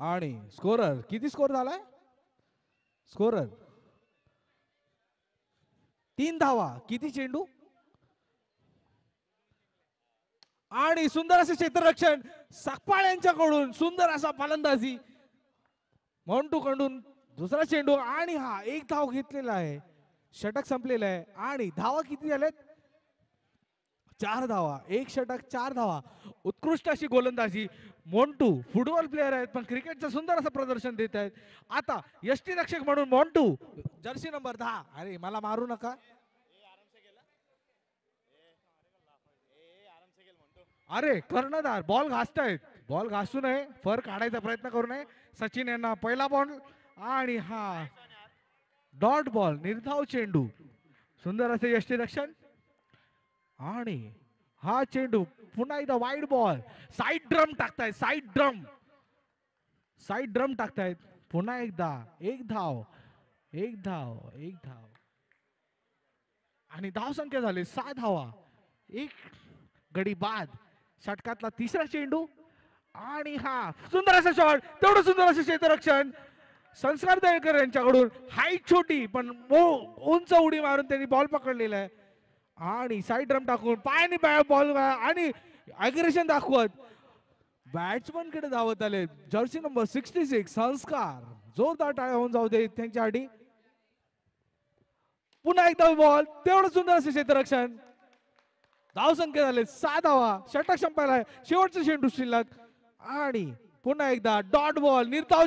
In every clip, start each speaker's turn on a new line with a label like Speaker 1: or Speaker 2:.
Speaker 1: आणि स्कोरर किती स्कोर झालाय? स्कोरर 3 धावा. किती चेंडू? आणि सुंदर असे क्षेत्ररक्षण सकपाळ यांच्याकडून. सुंदर असा फलंदाजी मोंटू कडून. दुसरा चेंडू आणि हा एक धाव घेतलेला आहे. षटक संपलेलं आहे. आणि धावा किती झाल्यात? 4 धावा. एक षटक 4 धावा. उत्कृष्ट अशी गोलंदाजी. मोंटू फुटबॉल प्लेअर आहेत पण क्रिकेटचं सुंदर असं प्रदर्शन देत आहेत. आता यष्टीरक्षक म्हणून मोंटू जर्सी नंबर 10. अरे मला मारू नका. अरे कर्णधार बॉल घासतायत. बॉल घासू नये. फर काढायचा प्रयत्न करू नये. सचिन यांना पहिला बॉल आणि हा डॉट बॉल निर्धाव चेंडू. सुंदर असे यष्टीरक्षण आणि हा चेंडू पुन्हा एकदा वाईड बॉल. साईड ड्रम टाकतायत. साईड ड्रम टाकतायत. पुन्हा एकदा एक धाव. आणि धाव संख्या झाली 6 धावा. एक गडी बाद. षटकातला तिसरा चेंडू आणि हा सुंदर असा शॉट. तेवढं सुंदर असं क्षेत्ररक्षण संस्कार दळकर यांच्याकडून. हाईट छोटी पण उंच उडी मारून त्यांनी बॉल पकडलेला आहे. आणि साईड ड्रम टाकून पायाने बॉल आणि अग्रेशन दाखवत बॅट्समन कडे धावत आले. जर्सी नंबर 66 संस्कार. जोरदार टाळ्या होऊन जाऊ दे त्यांच्यासाठी. पुन्हा एकदा बॉल. तेवढं सुंदर असे क्षेत्ररक्षण. धाव संख्या झाले 6 धावा. षटक संपायला आहे. शेवटचं चेंडू शिल्लक आणि पुन्हा एकदा डॉट बॉल. निर्धाव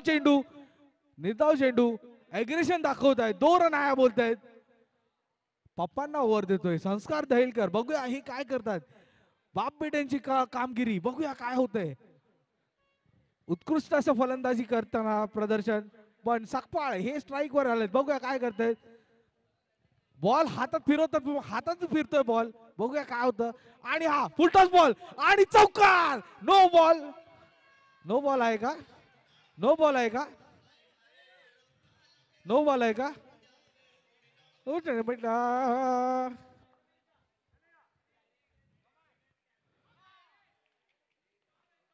Speaker 1: चेंडू अग्रेशन दाखवत आहे. 2 रन आया बोलतायत. पप्पांना ओव्हर देतोय संस्कार दहेलकर. बघूया हे काय करतात. बाप बेट्यांची कामगिरी बघूया काय होतंय. उत्कृष्ट असं फलंदाजी करताना प्रदर्शन पण सकपाळ हे स्ट्राईक वर आलेत. बघूया काय करतायत. बॉल हातात फिरतोय बॉल. बघूया काय होतं. आणि हा फुलटॉस बॉल आणि चौकार. नो बॉल आहे का? नो बॉल आहे का?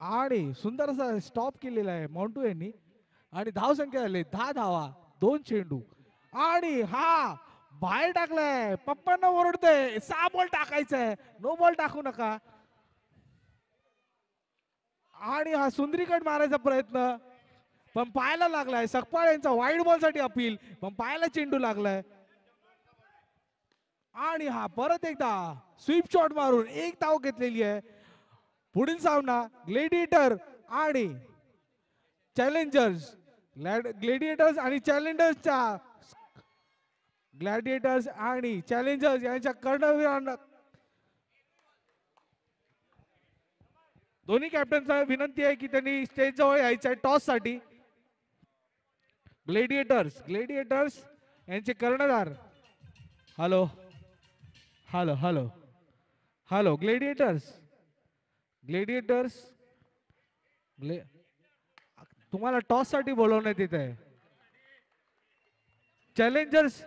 Speaker 1: आणि सुंदर असा स्टॉप केलेला आहे मोंटू यांनी. आणि धाव संख्या झाली 10 धावा. 2 चेंडू आणि हा बाहेर टाकलाय. पप्पांना ओरडतोय 6 बॉल टाकायचंय. नो बॉल टाकू नका. आणि हा सुंदरीकट मारायचा प्रयत्न पण पायाला लागलाय. सकपाळ यांचा वाईड बॉल साठी अपील पण पायाला चेंडू लागलाय. आणि हा परत एकदा स्वीप शॉट मारून एक धाव घेतलेली आहे. पुढील सामना ग्लेडिएटर आणि चॅलेंजर्स. ग्लॅडिएटर्स आणि चॅलेंजर्स यांच्या कर्णवीरांना दोन्ही कॅप्टनचा विनंती आहे की त्यांनी स्टेज जवळ यायचं आहे टॉस साठी. ग्लेडिएटर्स यांचे कर्णधार. हॅलो ग्लेडिएटर्स तुम्हाला टॉस साठी बोलवण्यात येत आहे. चॅलेंजर्स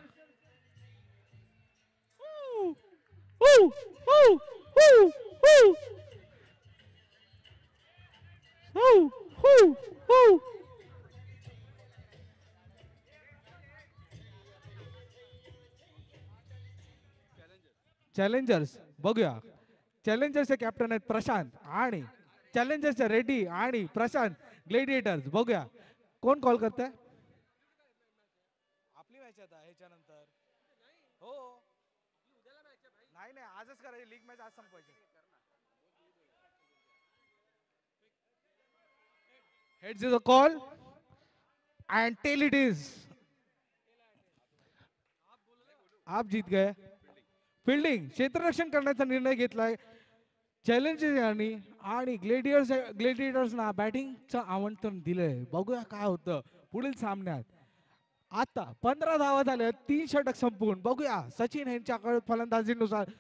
Speaker 1: चॅलेंजर्स बघूया. चॅलेंजर्सचे कॅप्टन आहेत प्रशांत आणि चॅलेंजर्सचे रेड्डी आणि प्रशांत. ग्लेडिएटर्स बघूया कोण कॉल करतंय. आपली मॅच आता ह्याच्यानंतर. हो नाही आजच करायची लीग मॅच. आज संपवायची. Heads is a call and tail it is. आप जीत गए. फिल्डिंग क्षेत्ररक्षण करण्याचा निर्णय घेतलाय चॅलेंजर्स यांनी आणि ग्लेडिएटर्सना बॅटिंगचं आमंत्रण दिलंय. बघूया काय होतं पुढील सामन्यात. आता 15 धावा झाल्या. 3 षटक संपवून बघूया सचिन यांच्या फलंदाजीनुसार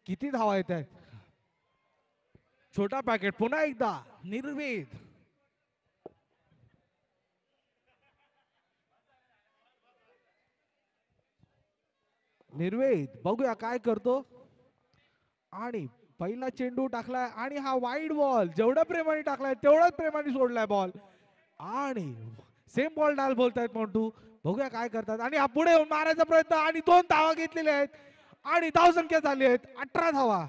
Speaker 1: किती धावा येत आहेत. छोटा पॅकेट पुन्हा एकदा निर्वेद. बघूया काय करतो. आणि पहिला चेंडू टाकलाय आणि हा वाईड बॉल. जेवढ्या प्रेमाने टाकलाय तेवढ्याच प्रेमाने सोडलाय बॉल. आणि सेम बॉल डाल बोलतायत मोंटू. बघूया काय करतात आणि हा पुढे येऊन मारायचा प्रयत्न आणि 2 धावा घेतलेल्या आहेत आणि धावसंख्या झाली आहेत 18 धावा.